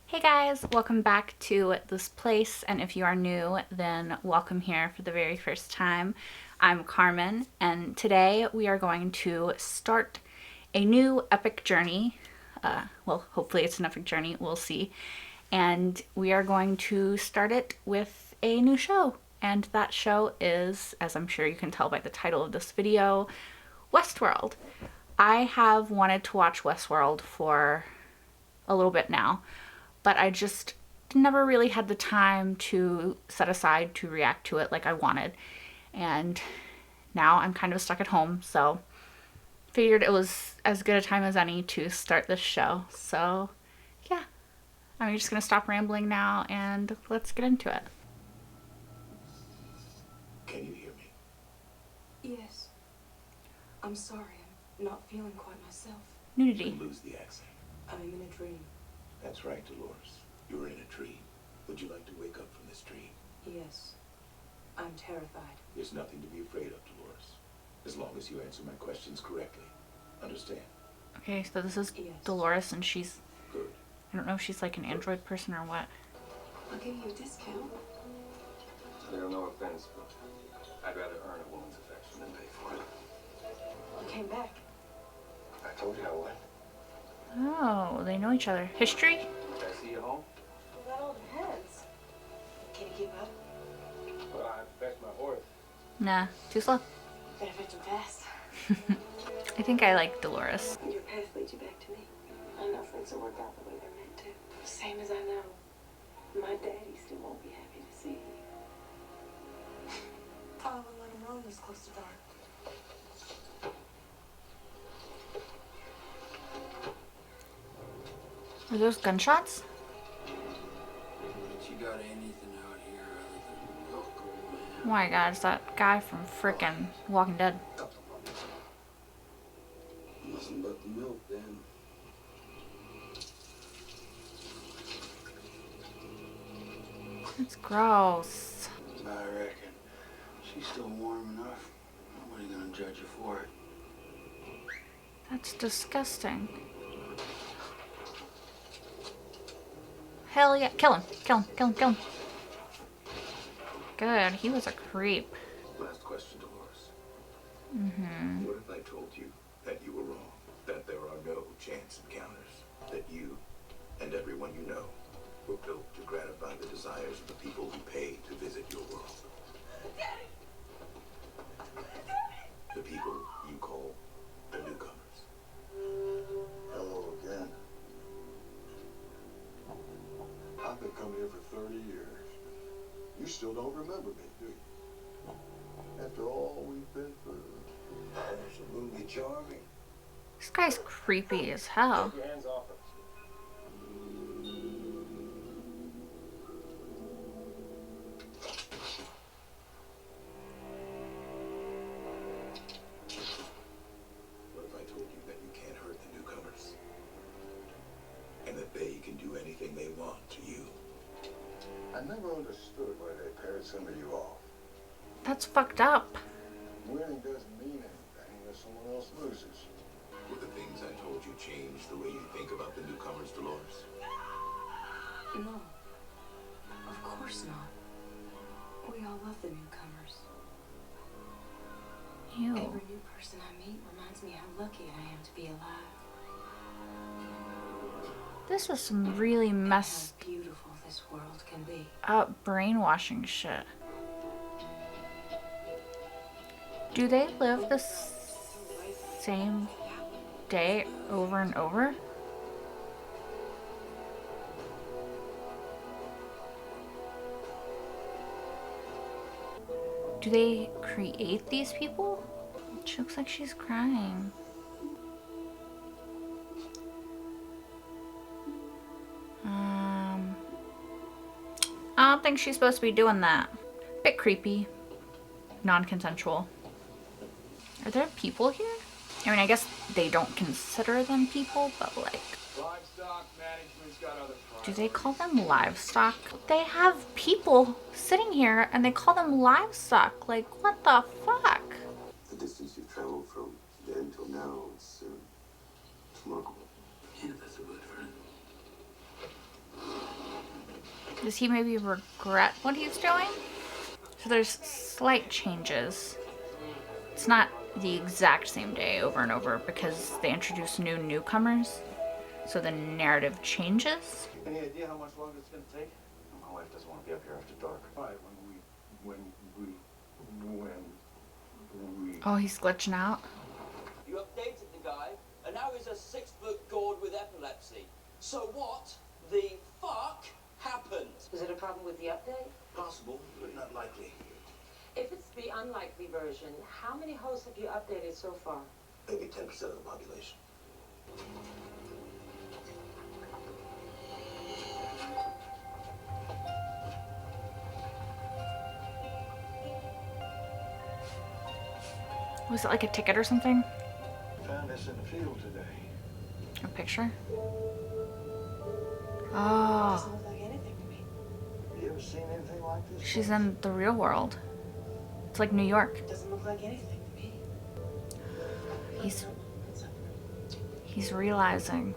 Hey guys, welcome back to this place, and if you are new, then welcome here for the very first time. I'm Carmen, and today we are going to start a new epic journey. Well, hopefully it's an epic journey, we'll see. And we are going to start it with a new show. And that show is, as I'm sure you can tell by the title of this video, Westworld. I have wanted to watch Westworld for a little bit now, but I just never really had the time to set aside to react to it like I wanted. And now I'm kind of stuck at home, so figured it was as good a time as any to start this show. So yeah, I'm just gonna stop rambling now and let's get into it. Can you hear me? Yes. I'm sorry, I'm not feeling quite myself. Nudity. You lose the accent. I'm in a dream. That's right, Dolores. You're in a dream. Would you like to wake up from this dream? Yes. I'm terrified. There's nothing to be afraid of, Dolores. As long as you answer my questions correctly. Understand? Okay, so this is Yes. Dolores, and she's, Good. I don't know if she's like an android person or what. I'll give you a discount. No offense, but I'd rather earn a woman's affection than pay for it. You came back. I told you I would. Oh, they know each other. History? Did I see you home? Well, that all depends. Can you keep up? Well, I fetched my horse. Nah, too slow. Better fetch him fast. I think I like Dolores. Your path leads you back to me. I know things will work out the way they're meant to. Same as I know my daddy still won't be happy to see you. Probably let him know this close to dark. Are those gunshots? But you got anything out here other than milk, old man? Oh my god, it's that guy from frickin' Walking Dead. Nothing but the milk, then. It's gross. I reckon she's still warm enough. Nobody gonna judge you for it. That's disgusting. Hell yeah. Kill him. Kill him. Kill him. Kill him. Good. He was a creep. Last question, Dolores. Mm-hmm. What if I told you that you were wrong? That there are no chance encounters? That you and everyone you know were built to gratify the desires of the people who pay to visit your world? The people you call the newcomers. Hello again. I've been coming here for 30 years. You still don't remember me, do you? After all we've been through. Absolutely charming. This guy's creepy as hell. Take your hands off her. What if I told you that you can't hurt the newcomers? And that they can do anything they want to you? I never understood why they paired some of you off. That's fucked up. Winning doesn't mean anything unless someone else loses. Will the things I told you change the way you think about the newcomers, Dolores? No. Of course not. We all love the newcomers. Ew. Every new person I meet reminds me how lucky I am to be alive. This was some really And messed how beautiful this world can be. up brainwashing shit. Do they live the same day over and over? Do they create these people? She looks like she's crying. I don't think she's supposed to be doing that. Bit creepy. Non-consensual. Are there people here? I mean, I guess they don't consider them people, but like, Livestock management's got other do they call them livestock? They have people sitting here and they call them livestock. Like, what the fuck? The distance you've traveled from then till now, it's remarkable. Yeah, that's a word for it. Does he maybe regret what he's doing? So there's slight changes. It's not the exact same day over and over because they introduce new newcomers. So the narrative changes. Any idea how much longer it's gonna take? My wife doesn't want to be up here after dark. Why? When we... Oh, he's glitching out. You updated the guy, and now he's a 6-foot gourd with epilepsy. So what the fuck happened? Is it a problem with the update? Possible, but not likely. If it's the unlikely version, how many hosts have you updated so far? Maybe 10% of the population. Was it like a ticket or something? Found this in the field today. A picture? Doesn't Oh, look like anything to me. Have you ever seen anything like this? she's in the real world. It's like New York. Doesn't look like anything to me. He's realizing.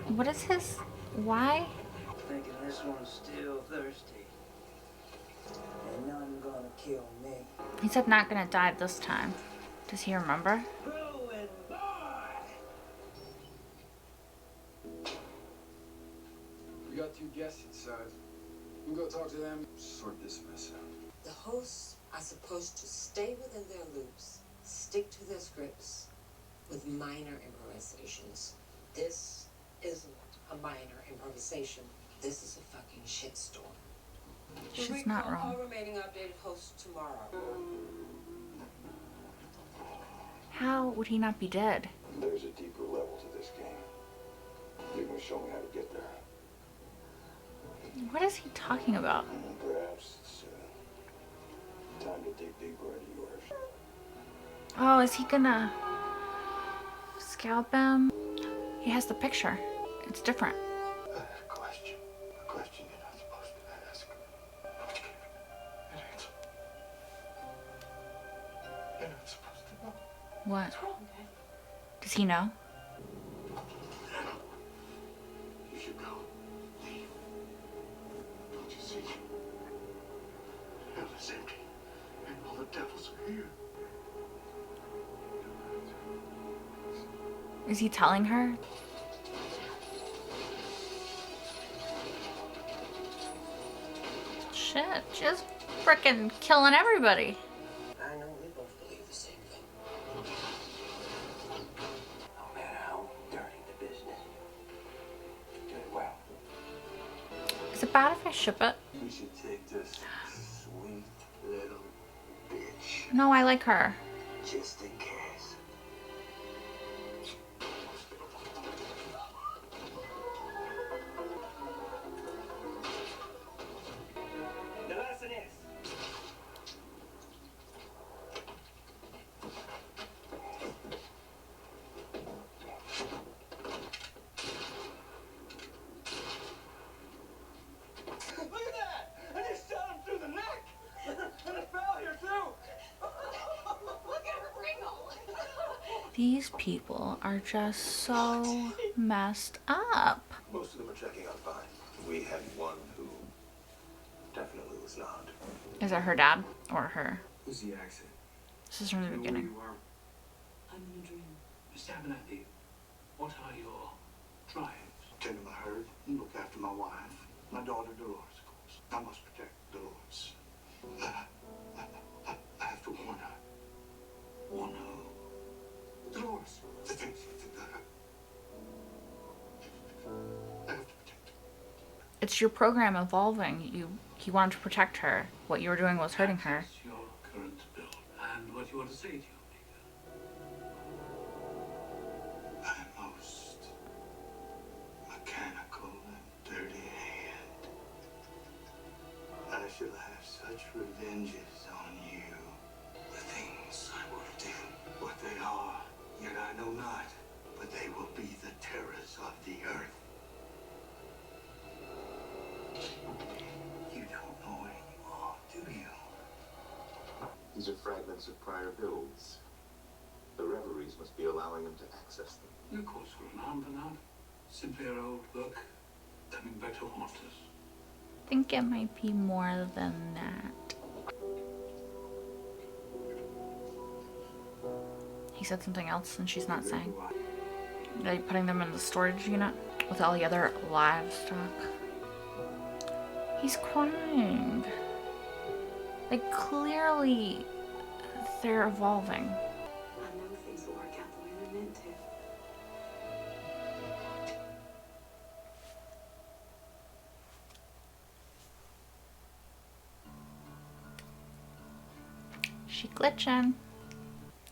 What is his, why? Thinking this one's still thirsty. Ain't nothing gonna kill me. He said not gonna die this time. Does he remember? Ruin boy! We got 2 guests inside. We'll go talk to them, sort this mess out. The hosts are supposed to stay within their loops, stick to their scripts, with minor improvisations. This isn't a minor improvisation. This is a fucking shitstorm. She's not wrong. All remaining updated hosts tomorrow. How would he not be dead? There's a deeper level to this game. You're gonna show me how to get there. What is he talking about? Perhaps it's time to dig deeper into yours. Oh, is he gonna scalp him? He has the picture. It's different. A question you're not supposed to ask. You're not supposed to know. What? What's wrong, Dad? Does he know? You should go. Leave. Don't you see? Hell is empty, and all the devils are here. Is he telling her? Shit, just frickin' killing everybody. I know we both believe the same thing. No matter how dirty the business, do it well. Is it bad if I ship it? We should take this sweet little bitch No, I like her. just in case. The lesson is, look at that! I just shot him through the neck! And it fell here too! Look at her wrinkle! These people are just so messed up. Most of them are checking out fine. We had one who definitely was not. Is it her dad or her? Who's the accent? This is from the beginning. You are. I'm in a dream. Mr. Abernathy, what are your drives? Tend to my herd and look after my wife, my daughter Dolores, of course. I must protect Dolores. I have to warn her. Warn who? Dolores. I have to protect her. It's your program evolving. You wanted to protect her. What you were doing was hurting her. That is your current build. And what you want to say to your maker? My most mechanical and dirty hand. I shall have such revenges on you. The things I will do, what they are, yet I know not, but they will be the terrors of the earth. You don't know where you are, do you? These are fragments of prior builds. The reveries must be allowing him to access them. No cause for alarm, Bernard. Simply our old book, coming back to haunt us. I think it might be more than that. He said something else and she's not saying. Are you putting them in the storage unit with all the other livestock? He's crying. Like, clearly they're evolving. I know things will work out the way they're meant to. She glitching.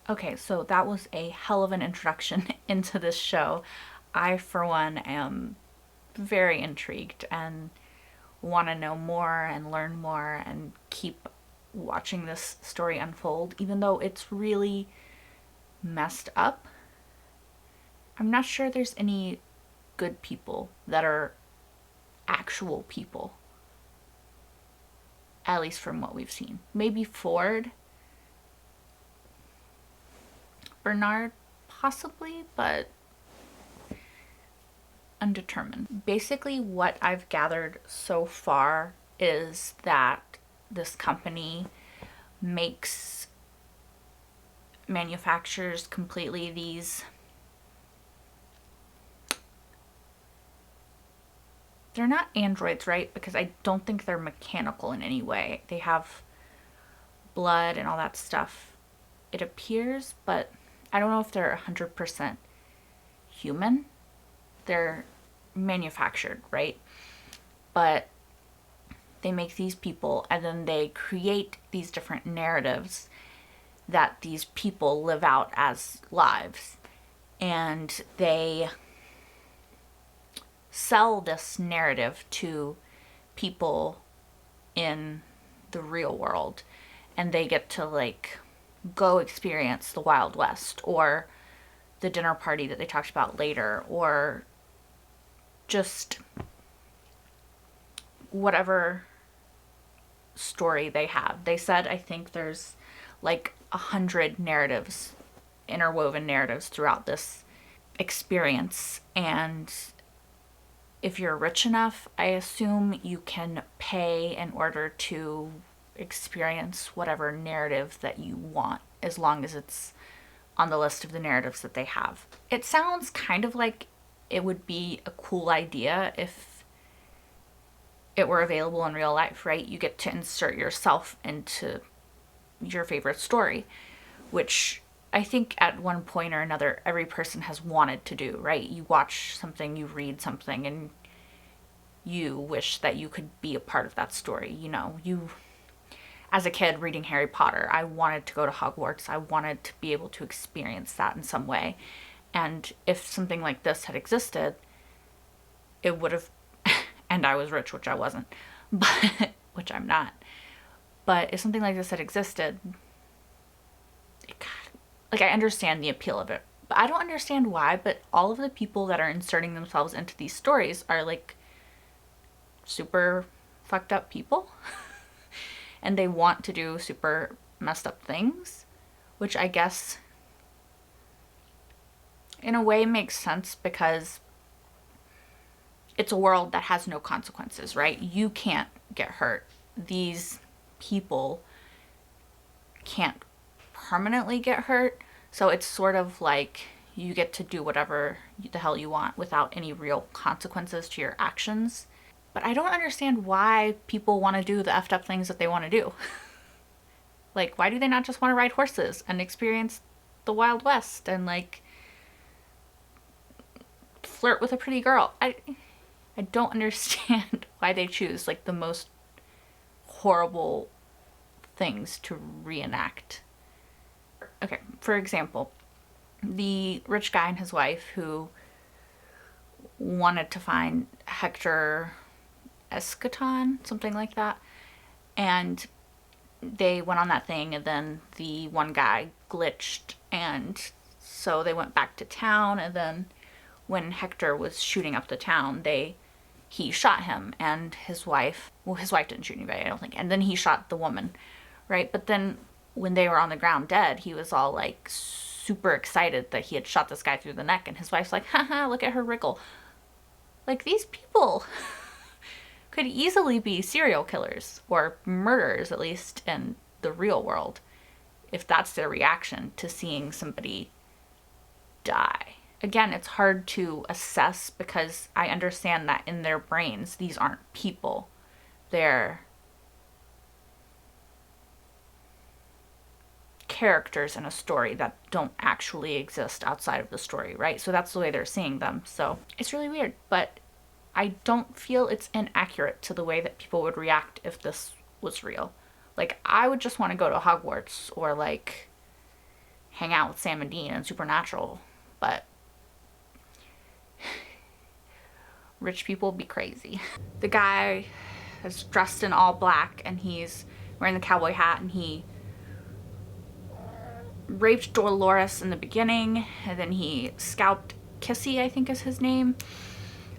Okay, so that was a hell of an introduction into this show. I, for one, am very intrigued and want to know more and learn more and keep watching this story unfold, even though it's really messed up. I'm not sure there's any good people that are actual people, at least from what we've seen. Maybe Ford, Bernard, possibly, but undetermined. Basically, what I've gathered so far is that this company manufactures completely these, they're not androids, right? Because I don't think they're mechanical in any way. They have blood and all that stuff, it appears, but I don't know if they're 100% human. They're manufactured, right? But they make these people and then they create these different narratives that these people live out as lives. And they sell this narrative to people in the real world. And they get to, like, go experience the Wild West or the dinner party that they talked about later, or just whatever story they have. They said, I think there's like 100 narratives, interwoven narratives throughout this experience. And if you're rich enough, I assume you can pay in order to experience whatever narrative that you want, as long as it's on the list of the narratives that they have. It sounds kind of like it would be a cool idea if it were available in real life, right? You get to insert yourself into your favorite story, which I think at one point or another every person has wanted to do, right? You watch something, you read something, and you wish that you could be a part of that story. You know, as a kid reading Harry Potter, I wanted to go to Hogwarts. I wanted to be able to experience that in some way. And if something like this had existed, it would have, and I was rich, which I wasn't, but which I'm not. But if something like this had existed, I understand the appeal of it. But I don't understand why, but all of the people that are inserting themselves into these stories are like super fucked up people. And they want to do super messed up things, which I guess in a way makes sense because it's a world that has no consequences, right? You can't get hurt. These people can't permanently get hurt. So it's sort of like you get to do whatever the hell you want without any real consequences to your actions. But I don't understand why people want to do the effed up things that they want to do. Like, why do they not just want to ride horses and experience the Wild West and, like, flirt with a pretty girl? I don't understand why they choose, like, the most horrible things to reenact. Okay, for example, the rich guy and his wife who wanted to find Hector Eschaton, something like that, and they went on that thing, and then the one guy glitched, and so they went back to town, and then when Hector was shooting up the town, he shot him, and his wife didn't shoot anybody, I don't think, and then he shot the woman, right? But then when they were on the ground dead, he was all like super excited that he had shot this guy through the neck, and his wife's like, haha, look at her wriggle. Like, these people could easily be serial killers or murderers, at least in the real world, if that's their reaction to seeing somebody die. Again, it's hard to assess because I understand that in their brains, these aren't people. They're characters in a story that don't actually exist outside of the story, right? So that's the way they're seeing them. So it's really weird, but I don't feel it's inaccurate to the way that people would react if this was real. Like, I would just want to go to Hogwarts or like hang out with Sam and Dean and Supernatural, but rich people be crazy. The guy is dressed in all black and he's wearing the cowboy hat, and he raped Dolores in the beginning, and then he scalped Kissy, I think is his name,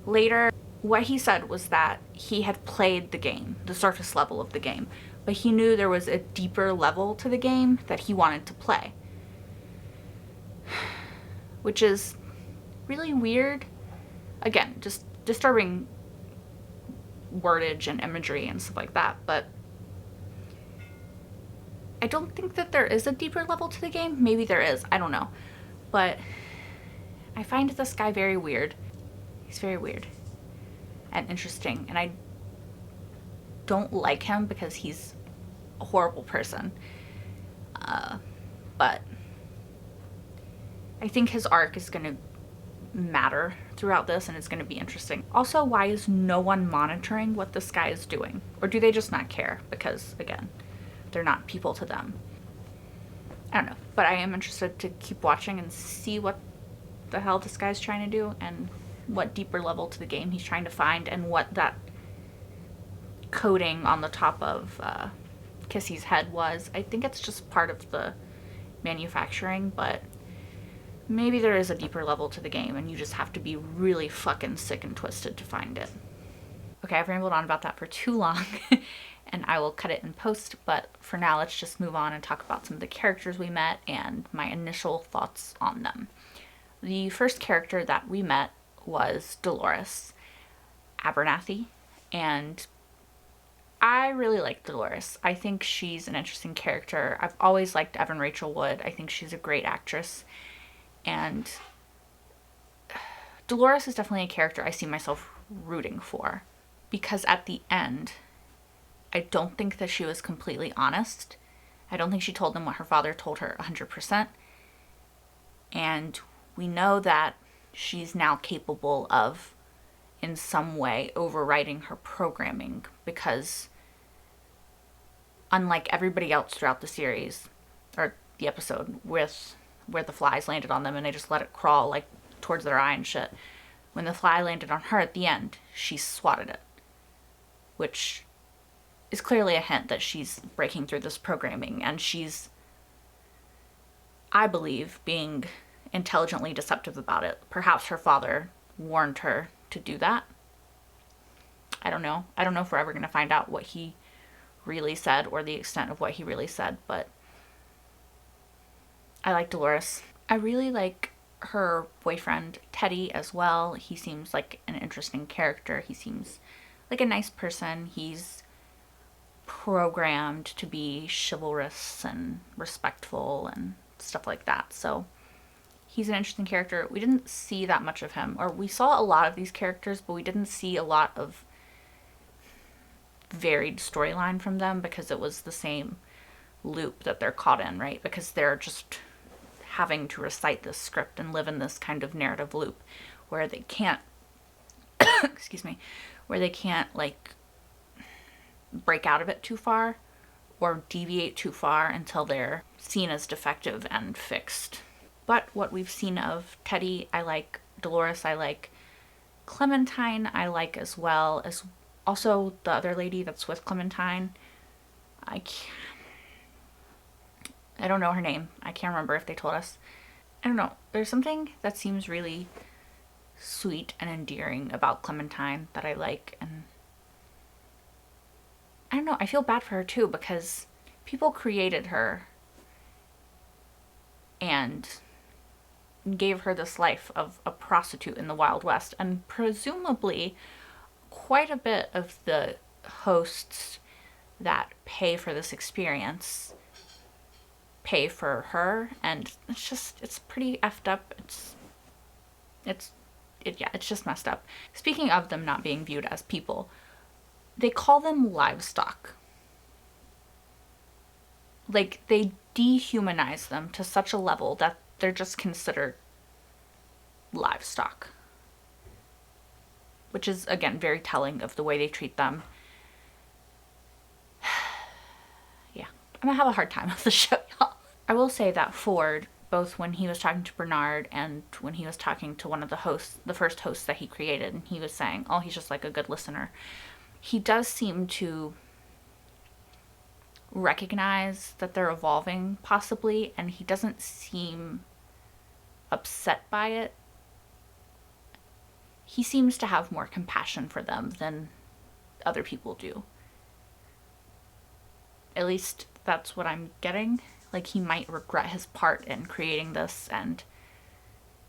later. What he said was that he had played the game, the surface level of the game, but he knew there was a deeper level to the game that he wanted to play. Which is really weird. Again, just disturbing wordage and imagery and stuff like that, but I don't think that there is a deeper level to the game. Maybe there is, I don't know. But I find this guy very weird. He's very weird and interesting, and I don't like him because he's a horrible person. But I think his arc is going to matter throughout this, and it's going to be interesting. Also, why is no one monitoring what this guy is doing? Or do they just not care? Because, again, they're not people to them. I don't know, but I am interested to keep watching and see what the hell this guy's trying to do, and what deeper level to the game he's trying to find, and what that coating on the top of Kissy's head was. I think it's just part of the manufacturing, but maybe there is a deeper level to the game and you just have to be really fucking sick and twisted to find it. Okay, I've rambled on about that for too long and I will cut it in post, but for now let's just move on and talk about some of the characters we met and my initial thoughts on them. The first character that we met was Dolores Abernathy, and I really like Dolores. I think she's an interesting character. I've always liked Evan Rachel Wood. I think she's a great actress, and Dolores is definitely a character I see myself rooting for, because at the end, I don't think that she was completely honest. I don't think she told them what her father told her 100%. And we know that she's now capable of, in some way, overriding her programming, because unlike everybody else throughout the series, or the episode with where the flies landed on them and they just let it crawl like towards their eye and shit, when the fly landed on her at the end, she swatted it, which is clearly a hint that she's breaking through this programming, and she's, I believe, being intelligently deceptive about it. Perhaps her father warned her to do that. I don't know. I don't know if we're ever going to find out what he really said or the extent of what he really said, but I like Dolores. I really like her boyfriend, Teddy, as well. He seems like an interesting character. He seems like a nice person. He's programmed to be chivalrous and respectful and stuff like that. So he's an interesting character. We didn't see that much of him, or we saw a lot of these characters, but we didn't see a lot of varied storyline from them because it was the same loop that they're caught in, right? Because they're just having to recite this script and live in this kind of narrative loop where they can't excuse me, where they can't like break out of it too far or deviate too far until they're seen as defective and fixed. But what we've seen of Teddy, I like. Dolores, I like. Clementine, I like as well, as also the other lady that's with Clementine. I don't know her name. I can't remember if they told us. I don't know. There's something that seems really sweet and endearing about Clementine that I like, and I don't know. I feel bad for her too because people created her and gave her this life of a prostitute in the Wild West. And presumably quite a bit of the hosts that pay for this experience pay for her, and it's pretty effed up. It's just messed up. Speaking of them not being viewed as people, they call them livestock. Like, they dehumanize them to such a level that they're just considered livestock. Which is, again, very telling of the way they treat them. Yeah, I'm gonna have a hard time with the show, y'all. I will say that Ford, both when he was talking to Bernard and when he was talking to one of the hosts, the first hosts that he created, and he was saying, oh, he's just like a good listener. He does seem to recognize that they're evolving, possibly, and he doesn't seem upset by it. He seems to have more compassion for them than other people do. At least that's what I'm getting. Like, he might regret his part in creating this and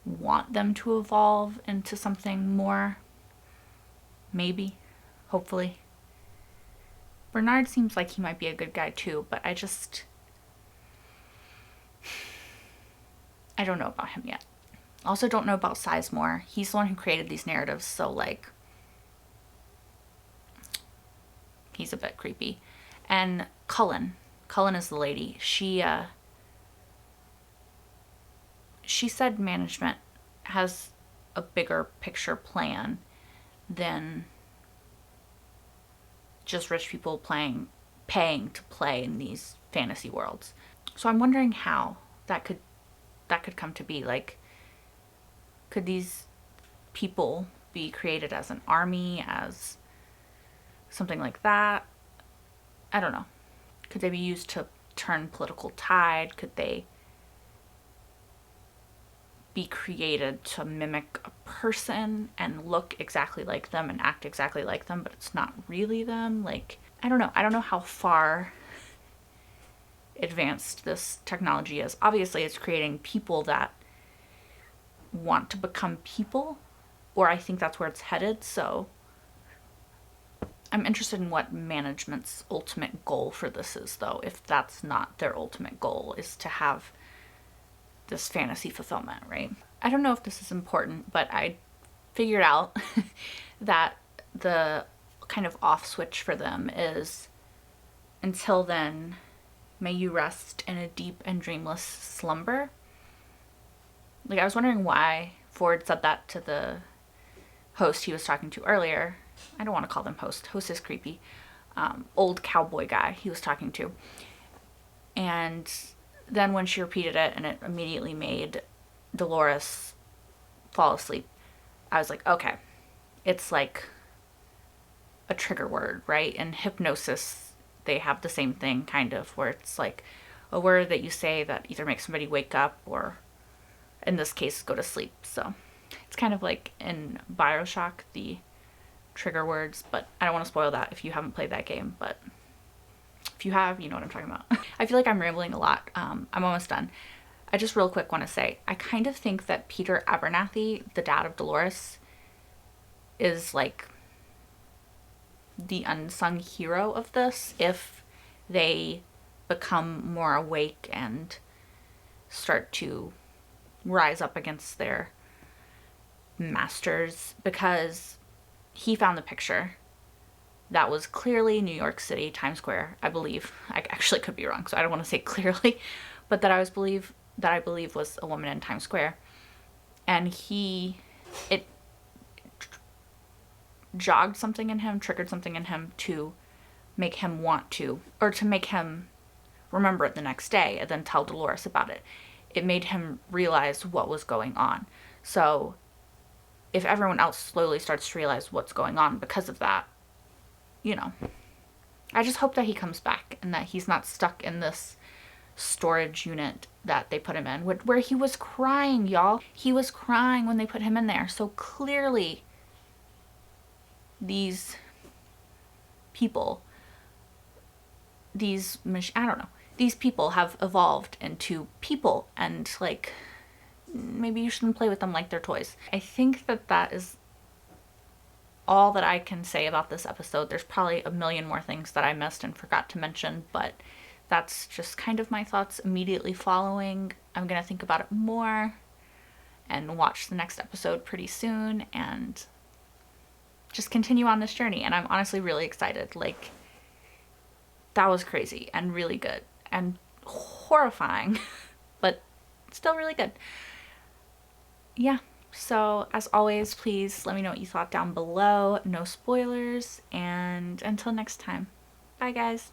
want them to evolve into something more. Maybe. Hopefully. Bernard seems like he might be a good guy too, but I don't know about him yet. Also don't know about Sizemore. He's the one who created these narratives, so like, he's a bit creepy. And Cullen is the lady. She said management has a bigger picture plan than just rich people paying to play in these fantasy worlds. So I'm wondering how that could come to be. Like, could these people be created as an army, as something like that? I don't know. Could they be used to turn political tide? Could they be created to mimic a person and look exactly like them and act exactly like them, but it's not really them? Like, I don't know. I don't know how far advanced this technology is. Obviously, it's creating people that want to become people, or I think that's where it's headed. So I'm interested in what management's ultimate goal for this is, though, if that's not their ultimate goal, is to have this fantasy fulfillment, right? I don't know if this is important, but I figured out that the kind of off switch for them is, until then, may you rest in a deep and dreamless slumber. Like, I was wondering why Ford said that to the host he was talking to earlier. I don't want to call them host. Host is creepy. Old cowboy guy he was talking to. And then when she repeated it and it immediately made Dolores fall asleep, I was like, okay, it's like a trigger word, right? In hypnosis, they have the same thing, kind of, where it's like a word that you say that either makes somebody wake up or, in this case, go to sleep. So it's kind of like in Bioshock, the trigger words, but I don't want to spoil that if you haven't played that game, but if you have, you know what I'm talking about. I feel like I'm rambling a lot. I'm almost done. I just real quick want to say, I kind of think that Peter Abernathy, the dad of Dolores, is like the unsung hero of this. If they become more awake and start to rise up against their masters, because he found the picture that was clearly New York City, Times Square, I believe. I actually could be wrong, so I don't want to say clearly, but that I believe was a woman in Times Square. And it jogged something in him, triggered something in him to make him want to, or to make him remember it the next day and then tell Dolores about it. It made him realize what was going on. So if everyone else slowly starts to realize what's going on because of that, you know, I just hope that he comes back and that he's not stuck in this storage unit that they put him in, where he was crying, y'all. He was crying when they put him in there. So clearly these people, I don't know, these people have evolved into people, and like maybe you shouldn't play with them like they're toys. I think that that is all that I can say about this episode. There's probably a million more things that I missed and forgot to mention, but that's just kind of my thoughts immediately following. I'm gonna think about it more and watch the next episode pretty soon and just continue on this journey. And I'm honestly really excited. Like, that was crazy and really good and horrifying, but still really good. Yeah. So, as always, please let me know what you thought down below. No spoilers. And until next time, bye, guys.